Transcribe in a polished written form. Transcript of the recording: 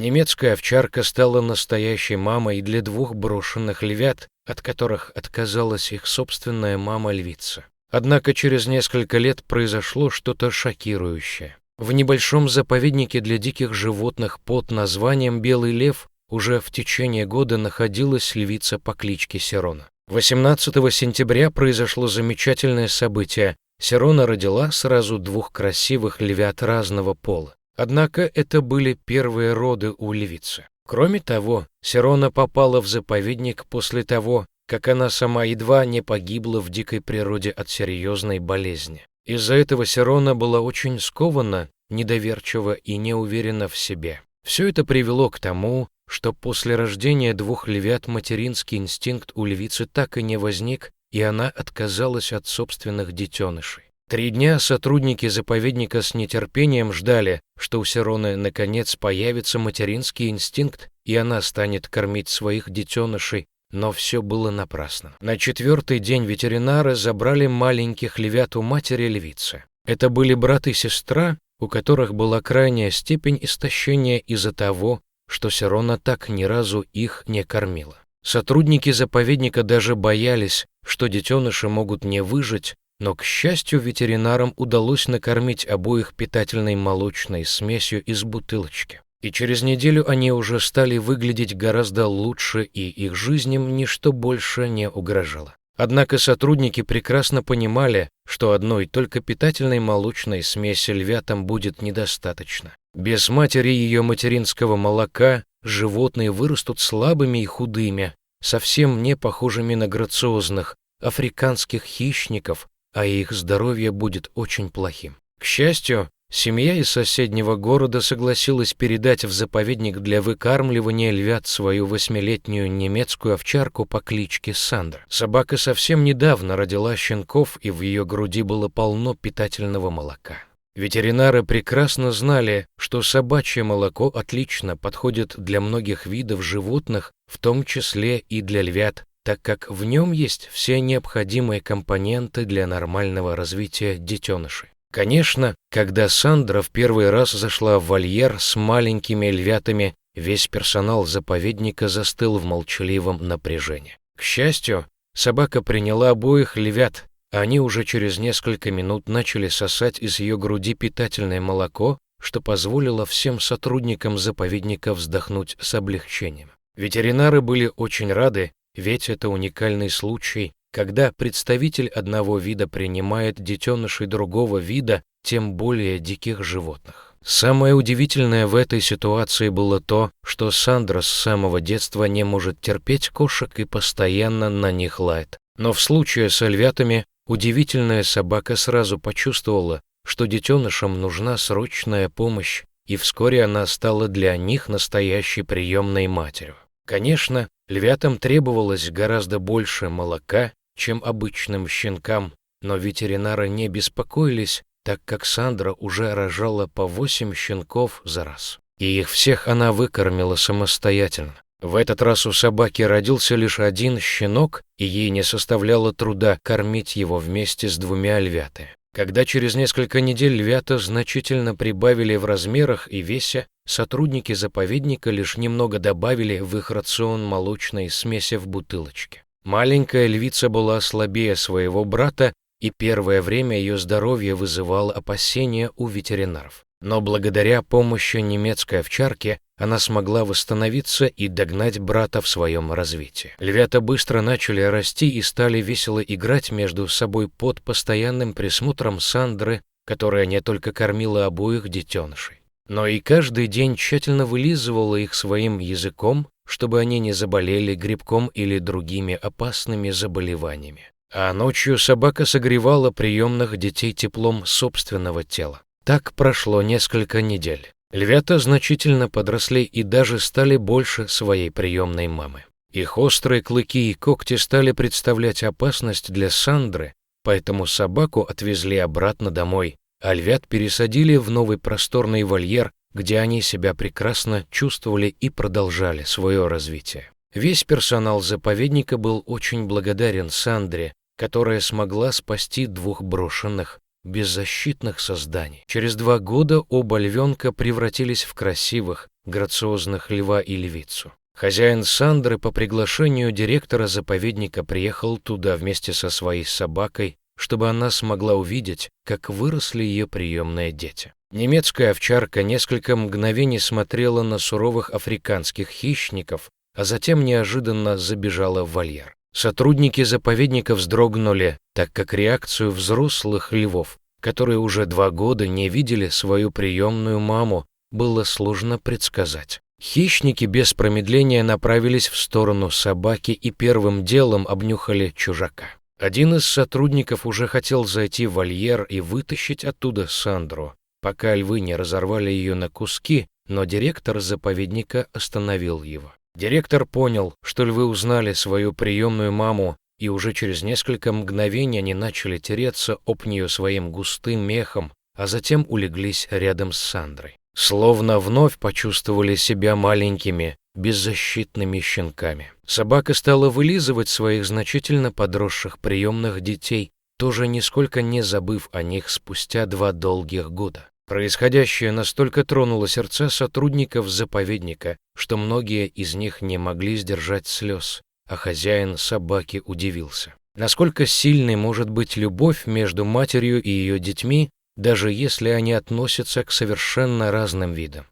Немецкая овчарка стала настоящей мамой для двух брошенных львят, от которых отказалась их собственная мама-львица. Однако через несколько лет произошло что-то шокирующее. В небольшом заповеднике для диких животных под названием «Белый лев» уже в течение года находилась львица по кличке Сирона. 18 сентября произошло замечательное событие. Сирона родила сразу двух красивых львят разного пола. Однако это были первые роды у львицы. Кроме того, Сирона попала в заповедник после того, как она сама едва не погибла в дикой природе от серьезной болезни. Из-за этого Сирона была очень скована, недоверчива и не уверена в себе. Все это привело к тому, что после рождения двух львят материнский инстинкт у львицы так и не возник, и она отказалась от собственных детенышей. 3 дня сотрудники заповедника с нетерпением ждали, что у Сироны наконец появится материнский инстинкт, и она станет кормить своих детенышей, но все было напрасно. На 4-й день ветеринары забрали маленьких львят у матери львицы. Это были брат и сестра, у которых была крайняя степень истощения из-за того, что Сирона так ни разу их не кормила. Сотрудники заповедника даже боялись, что детеныши могут не выжить, но, к счастью, ветеринарам удалось накормить обоих питательной молочной смесью из бутылочки. И через неделю они уже стали выглядеть гораздо лучше, и их жизням ничто больше не угрожало. Однако сотрудники прекрасно понимали, что одной только питательной молочной смеси львятам будет недостаточно. Без матери ее материнского молока животные вырастут слабыми и худыми, совсем не похожими на грациозных африканских хищников, а их здоровье будет очень плохим. К счастью, семья из соседнего города согласилась передать в заповедник для выкармливания львят свою 8-летнюю немецкую овчарку по кличке Сандра. Собака совсем недавно родила щенков, и в ее груди было полно питательного молока. Ветеринары прекрасно знали, что собачье молоко отлично подходит для многих видов животных, в том числе и для львят, так как в нем есть все необходимые компоненты для нормального развития детенышей. Конечно, когда Сандра в первый раз зашла в вольер с маленькими львятами, весь персонал заповедника застыл в молчаливом напряжении. К счастью, собака приняла обоих львят, а они уже через несколько минут начали сосать из ее груди питательное молоко, что позволило всем сотрудникам заповедника вздохнуть с облегчением. Ветеринары были очень рады, ведь это уникальный случай, когда представитель одного вида принимает детенышей другого вида, тем более диких животных. Самое удивительное в этой ситуации было то, что Сандра с самого детства не может терпеть кошек и постоянно на них лает. Но в случае с львятами удивительная собака сразу почувствовала, что детенышам нужна срочная помощь, и вскоре она стала для них настоящей приемной матерью. Конечно, львятам требовалось гораздо больше молока, чем обычным щенкам, но ветеринары не беспокоились, так как Сандра уже рожала по 8 щенков за раз. И их всех она выкормила самостоятельно. В этот раз у собаки родился лишь один щенок, и ей не составляло труда кормить его вместе с 2 львятами. Когда через несколько недель львята значительно прибавили в размерах и весе, сотрудники заповедника лишь немного добавили в их рацион молочной смеси в бутылочке. Маленькая львица была слабее своего брата, и первое время ее здоровье вызывало опасения у ветеринаров. Но благодаря помощи немецкой овчарки она смогла восстановиться и догнать брата в своем развитии. Львята быстро начали расти и стали весело играть между собой под постоянным присмотром Сандры, которая не только кормила обоих детенышей, но и каждый день тщательно вылизывала их своим языком, чтобы они не заболели грибком или другими опасными заболеваниями. А ночью собака согревала приемных детей теплом собственного тела. Так прошло несколько недель. Львята значительно подросли и даже стали больше своей приемной мамы. Их острые клыки и когти стали представлять опасность для Сандры, поэтому собаку отвезли обратно домой, а львят пересадили в новый просторный вольер, где они себя прекрасно чувствовали и продолжали свое развитие. Весь персонал заповедника был очень благодарен Сандре, которая смогла спасти 2 брошенных беззащитных созданий. Через 2 года оба львенка превратились в красивых, грациозных льва и львицу. Хозяин Сандры по приглашению директора заповедника приехал туда вместе со своей собакой, чтобы она смогла увидеть, как выросли ее приемные дети. Немецкая овчарка несколько мгновений смотрела на суровых африканских хищников, а затем неожиданно забежала в вольер. Сотрудники заповедника вздрогнули, так как реакцию взрослых львов, которые уже 2 года не видели свою приемную маму, было сложно предсказать. Хищники без промедления направились в сторону собаки и первым делом обнюхали чужака. Один из сотрудников уже хотел зайти в вольер и вытащить оттуда Сандру, пока львы не разорвали ее на куски, но директор заповедника остановил его. Директор понял, что львы узнали свою приемную маму, и уже через несколько мгновений они начали тереться об нее своим густым мехом, а затем улеглись рядом с Сандрой. Словно вновь почувствовали себя маленькими, беззащитными щенками. Собака стала вылизывать своих значительно подросших приемных детей, тоже нисколько не забыв о них спустя 2 долгих года. Происходящее настолько тронуло сердца сотрудников заповедника, что многие из них не могли сдержать слез, а хозяин собаки удивился. Насколько сильной может быть любовь между матерью и ее детьми, даже если они относятся к совершенно разным видам.